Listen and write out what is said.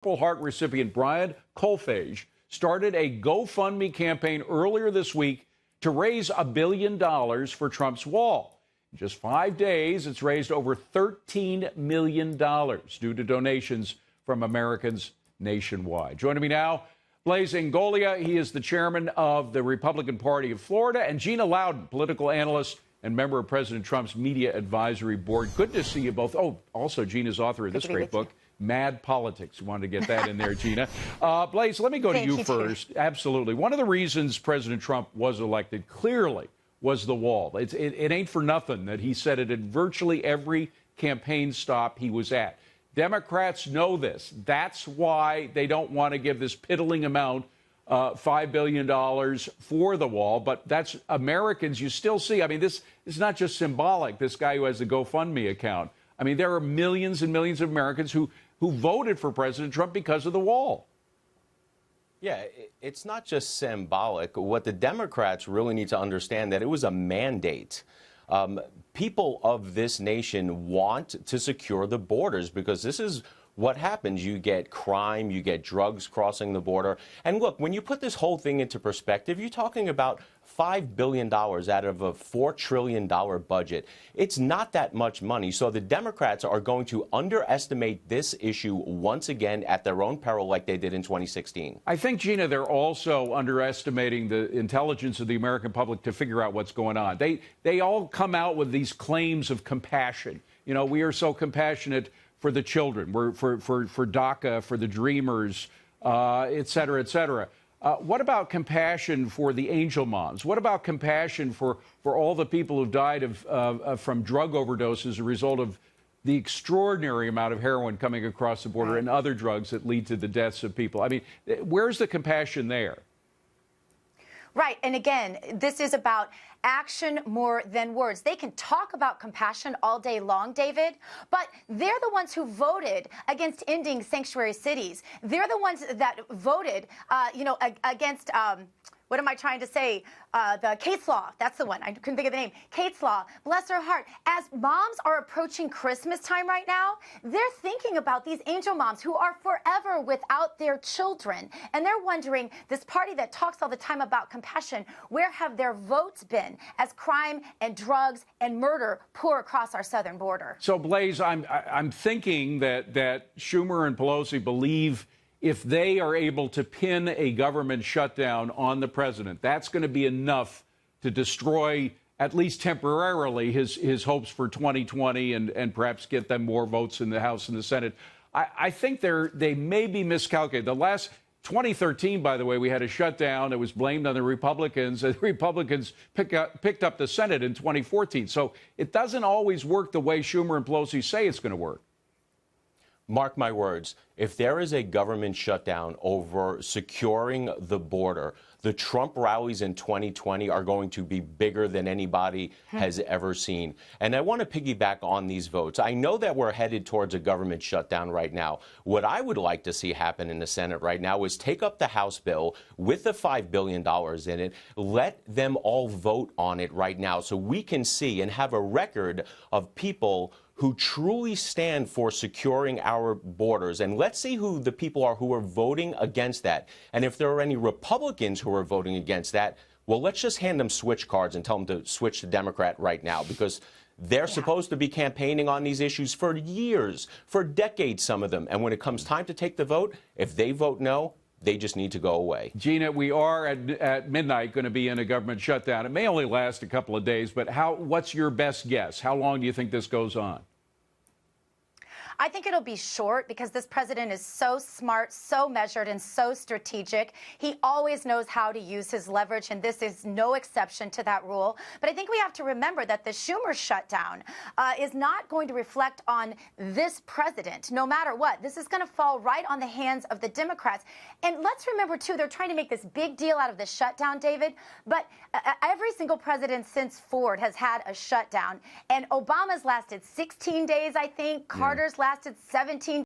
Purple Heart recipient Brian Colfage started a GoFundMe campaign earlier this week to raise $1 billion for Trump's wall. In just 5 days, it's raised over $13 million due to donations from Americans nationwide. Joining me now, Blaise Ingoglia. He is the chairman of the Republican Party of Florida, and Gina Loudon, political analyst and member of President Trump's Media Advisory Board. Good to see you both. Oh, also, Gina's author of this great book, Mad Politics. Wanted to get that in there, Gina. Blaise, let me go to you first. Absolutely. One of the reasons President Trump was elected clearly was the wall. It ain't for nothing that he said it at virtually every campaign stop he was at. Democrats know this. That's why they don't want to give this piddling amount, $5 billion for the wall. But that's Americans you still see. I mean, this is not just symbolic, this guy who has a GoFundMe account. I mean, there are millions and millions of Americans who voted for President Trump because of the wall. Yeah, it's not just symbolic. What the Democrats really need to understand that it was a mandate. People of this nation want to secure the borders because this is what happens. You get crime, you get drugs crossing the border. And look, when you put this whole thing into perspective, you're talking about $5 billion out of a $4 trillion budget. It's not that much money. So the Democrats are going to underestimate this issue once again at their own peril like they did in 2016. I think, Gina, they're also underestimating the intelligence of the American public to figure out what's going on. They all come out with these claims of compassion. You know, we are so compassionate for the children, we're for DACA, for the Dreamers, et cetera, et cetera. What about compassion for the angel moms? What about compassion for all the people who've died from drug overdoses as a result of the extraordinary amount of heroin coming across the border and other drugs that lead to the deaths of people? I mean, where's the compassion there? Right. And again, this is about action more than words. They can talk about compassion all day long, David, but they're the ones who voted against ending sanctuary cities. They're the ones that voted, against, what am I trying to say? The Kate's Law. That's the one. I couldn't think of the name. Kate's Law. Bless her heart. As moms are approaching Christmas time right now, they're thinking about these angel moms who are forever without their children. And they're wondering, this party that talks all the time about compassion, where have their votes been as crime and drugs and murder pour across our southern border? So, Blaise, I'm thinking that Schumer and Pelosi believe if they are able to pin a government shutdown on the president, that's going to be enough to destroy, at least temporarily, his hopes for 2020 and perhaps get them more votes in the House and the Senate. I think they may be miscalculated. The last 2013, by the way, we had a shutdown. It was blamed on the Republicans. And the Republicans picked up the Senate in 2014. So it doesn't always work the way Schumer and Pelosi say it's going to work. Mark my words, if there is a government shutdown over securing the border, the Trump rallies in 2020 are going to be bigger than anybody has ever seen. And I want to piggyback on these votes. I know that we're headed towards a government shutdown right now. What I would like to see happen in the Senate right now is take up the House bill with the $5 billion in it. Let them all vote on it right now so we can see and have a record of people who truly stand for securing our borders. And let's see who the people are who are voting against that. And if there are any Republicans who are voting against that, well, let's just hand them switch cards and tell them to switch to Democrat right now, because they're supposed to be campaigning on these issues for years, for decades, some of them. And when it comes time to take the vote, if they vote no, they just need to go away. Gina, we are at midnight going to be in a government shutdown. It may only last a couple of days, but what's your best guess? How long do you think this goes on? I think it'll be short because this president is so smart, so measured, and so strategic. He always knows how to use his leverage, and this is no exception to that rule. But I think we have to remember that the Schumer shutdown is not going to reflect on this president, no matter what. This is going to fall right on the hands of the Democrats. And let's remember, too, they're trying to make this big deal out of the shutdown, David. But every single president since Ford has had a shutdown. And Obama's lasted 16 days, I think. Carter's lasted 17